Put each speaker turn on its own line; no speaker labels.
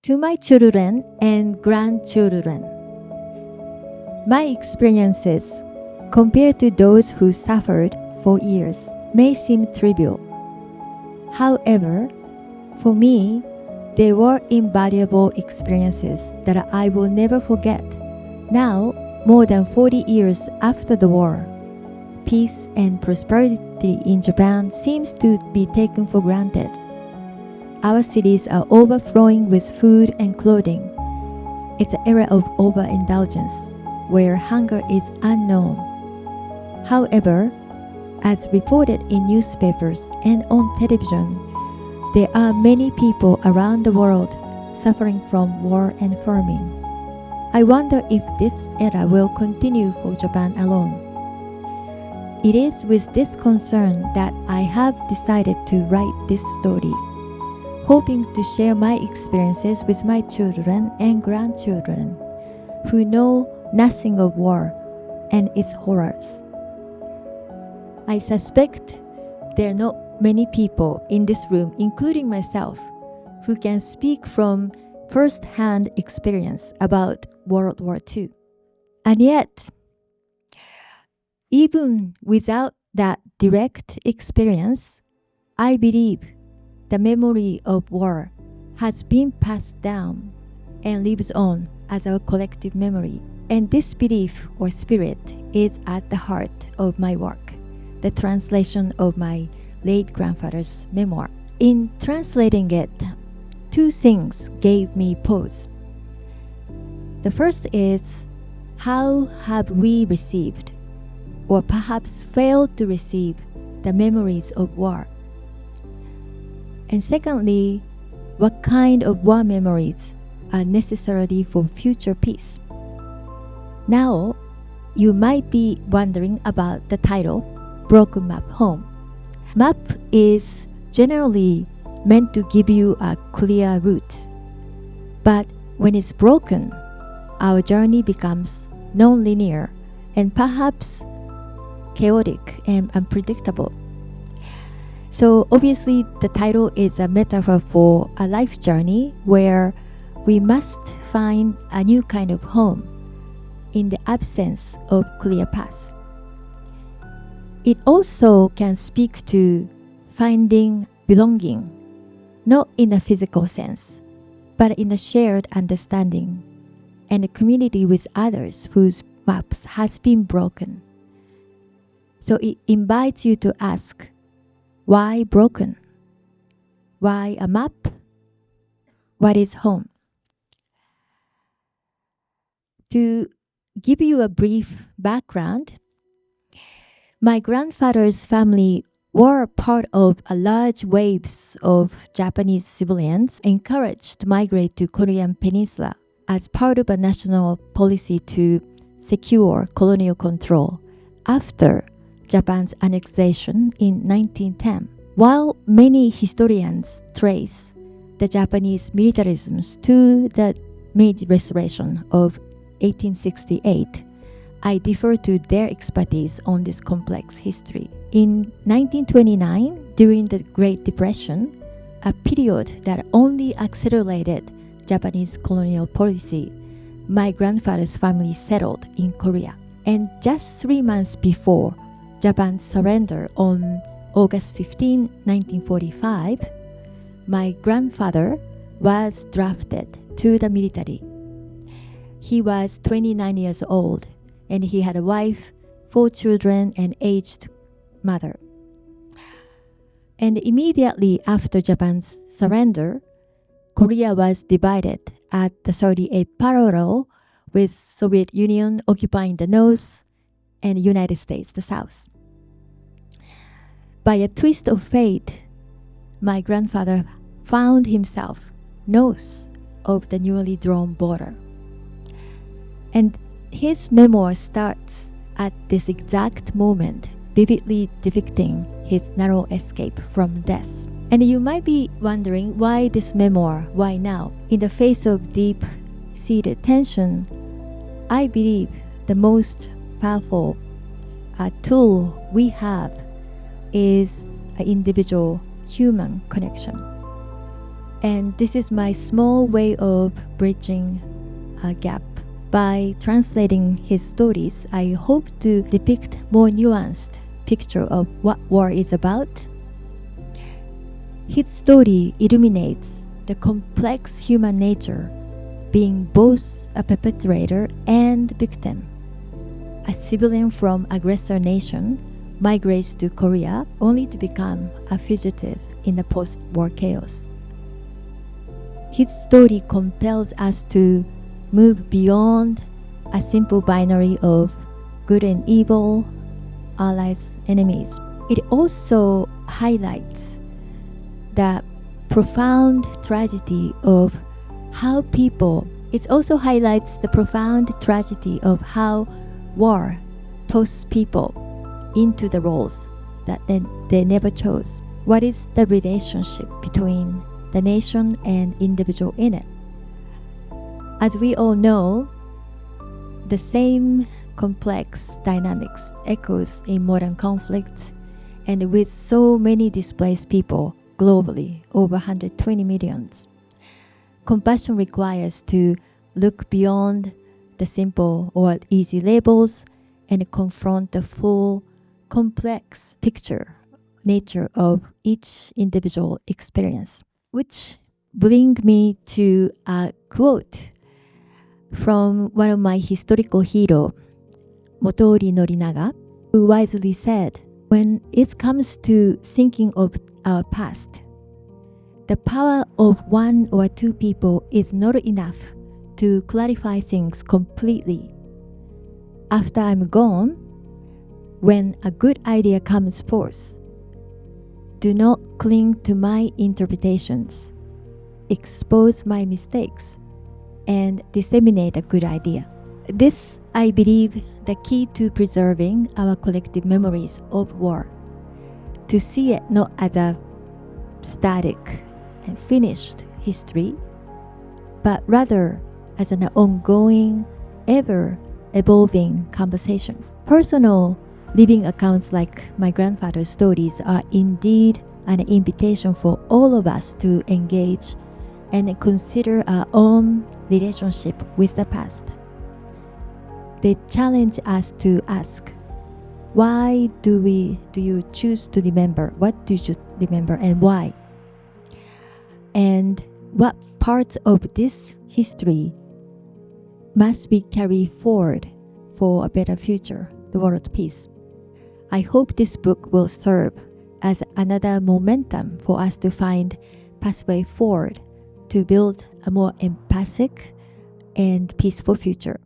To my children and grandchildren, my experiences, compared to those who suffered for years, may seem trivial. However, for me, they were invaluable experiences that I will never forget. Now, more than 40 years after the war, peace and prosperity in Japan seems to be taken for granted. Our cities are overflowing with food and clothing. It's an era of overindulgence, where hunger is unknown. However, as reported in newspapers and on television, there are many people around the world suffering from war and famine. I wonder if this era will continue for Japan alone. It is with this concern that I have decided to write this story, hoping to share my experiences with my children and grandchildren who know nothing of war and its horrors. I suspect there are not many people in this room, including myself, who can speak from first-hand experience about World War II. And yet, even without that direct experience, I believe the memory of war has been passed down and lives on as our collective memory. And this belief or spirit is at the heart of my work, the translation of my late grandfather's memoir. In translating it, two things gave me pause. The first is, how have we received, or perhaps failed to receive, the memories of war? And secondly, what kind of war memories are necessary for future peace? Now, you might be wondering about the title, Broken Map Home. Map is generally meant to give you a clear route. But when it's broken, our journey becomes non-linear and perhaps chaotic and unpredictable. So obviously the title is a metaphor for a life journey where we must find a new kind of home in the absence of clear paths. It also can speak to finding belonging, not in a physical sense, but in a shared understanding and a community with others whose maps has been broken. So it invites you to ask, why broken? Why a map? What is home? To give you a brief background, my grandfather's family were part of a large waves of Japanese civilians encouraged to migrate to Korean Peninsula as part of a national policy to secure colonial control after Japan's annexation in 1910. While many historians trace the Japanese militarism to the Meiji Restoration of 1868, I defer to their expertise on this complex history. In 1929, during the Great Depression, a period that only accelerated Japanese colonial policy, my grandfather's family settled in Korea. And just 3 months before Japan's surrender on August 15, 1945, my grandfather was drafted to the military. He was 29 years old, and he had a wife, 4 children, and aged mother. And immediately after Japan's surrender, Korea was divided at the 38th parallel, with Soviet Union occupying the north and United States the south. By a twist of fate, my grandfather found himself north of the newly drawn border. And his memoir starts at this exact moment, vividly depicting his narrow escape from death. And you might be wondering, why this memoir? Why now? In the face of deep-seated tension, I believe the most powerful tool we have is an individual human connection. And this is my small way of bridging a gap. By translating his stories, I hope to depict more nuanced picture of what war is about. His story illuminates the complex human nature, being both a perpetrator and victim. A civilian from aggressor nation migrates to Korea only to become a fugitive in the post-war chaos. His story compels us to move beyond a simple binary of good and evil, allies, enemies. It also highlights the profound tragedy of how it also highlights the profound tragedy of how war tosses people into the roles that they never chose. What is the relationship between the nation and individual in it? As we all know, the same complex dynamics echoes in modern conflicts, and with so many displaced people globally, over 120 million. Compassion requires to look beyond the simple or easy labels and confront the full, complex nature of each individual experience. Which brings me to a quote from one of my historical heroes, Motoori Norinaga, who wisely said, "When it comes to thinking of our past, the power of one or two people is not enough to clarify things completely. After I'm gone, when a good idea comes forth, do not cling to my interpretations. Expose my mistakes and disseminate a good idea." This, I believe, the key to preserving our collective memories of war. To see it not as a static and finished history, but rather as an ongoing, ever-evolving conversation. Personal living accounts like my grandfather's stories are indeed an invitation for all of us to engage and consider our own relationship with the past. They challenge us to ask, why do you choose to remember? What do you remember and why? And what parts of this history must be carried forward for a better future, the world peace? I hope this book will serve as another momentum for us to find pathway forward to build a more empathic and peaceful future.